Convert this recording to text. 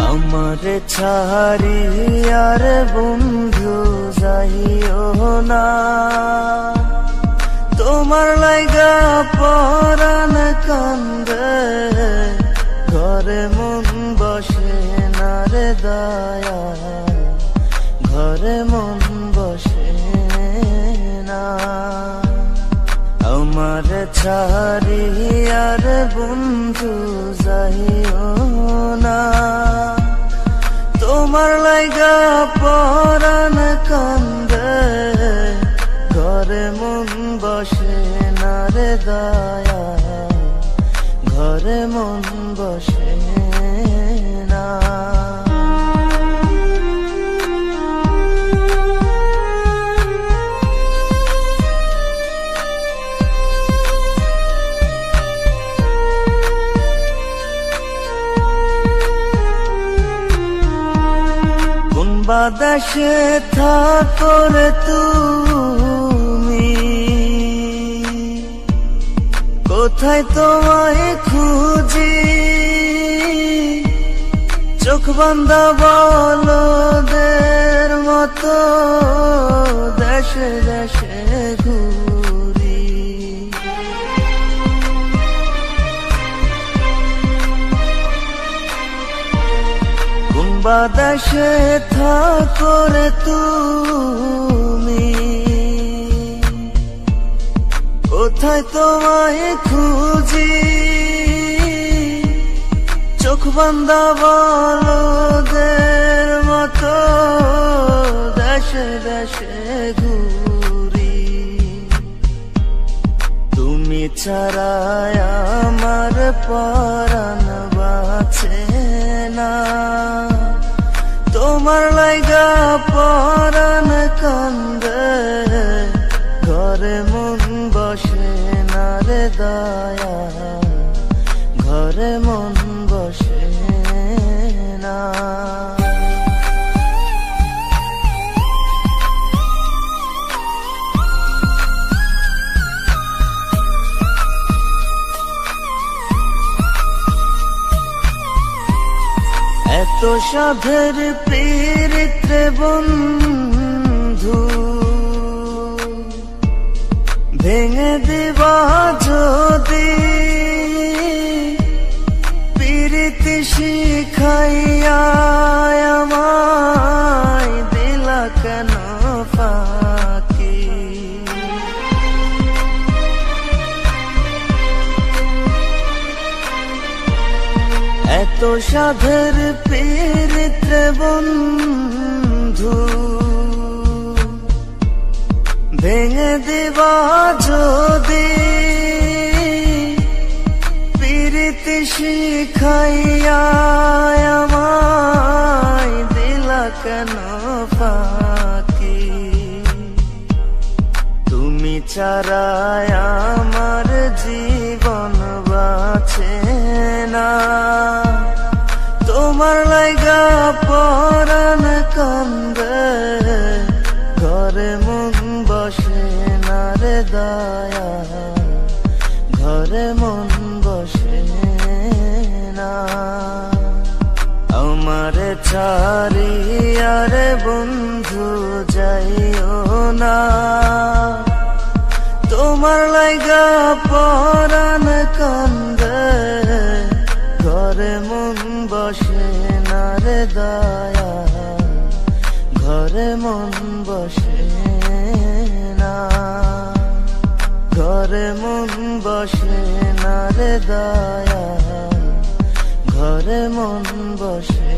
আমারে ছাড়িয়ার বন্ধু যাইও না, তোমার লাইগা পরাণ কান্দে, ঘরে মন বসে না রে দয়া, ঘরে মন বসে না। আমারে ছাড়িয়ার বন্ধু যাইও না, তোমার লাইগা পরাণ কান্দে, ঘরে মন বসে না রে দয়া, ঘরে মন বসে না। বাতাসে থাকো রে তুমি, কোথায় তোমায় খুঁজি, চোখ বান্ধা বলদের মতো দেশে দেশে ঘুরি। বাতাসে থাকো রে তুমি, কোথায় তোমায় খুঁজি, চোখ বান্ধা বলদের মতো দেশে দেশে ঘুরি। তুমি ছাড়া আমার পরাণ বাঁচে না, তোমার লাইগা পরাণ কান্দে, ঘরে মন বসে না রে দয়া, ঘরে মন বসে না। এত সাধের পীড়িতে বন্ধু, ভেঙে দিবা যদি, পীড়িতি শিখাইয়া আমায় দিলা কেন ফাঁকি। এত সাধের পীড়িতে বন্ধু, ভেঙে দিবা যদি, পীড়িতি শিখাইয়া আমায় দিলা কেন ফাঁকি। তুমি ছাড়া আমার জীবন বাঁচে না, তোমার লাইগা পরাণ কান্দে, ঘরে মন বসে না রে দয়া, ঘরে মন বসে না। আমারে ছাড়িয়ার বন্ধু যাইও না, তোমার লাইগা পরাণ কান্দে, ঘরে মন বসে না রে দয়া, ঘরে মন বসে না, ঘরে মন বসে না রে দয়া, ঘরে মন বসে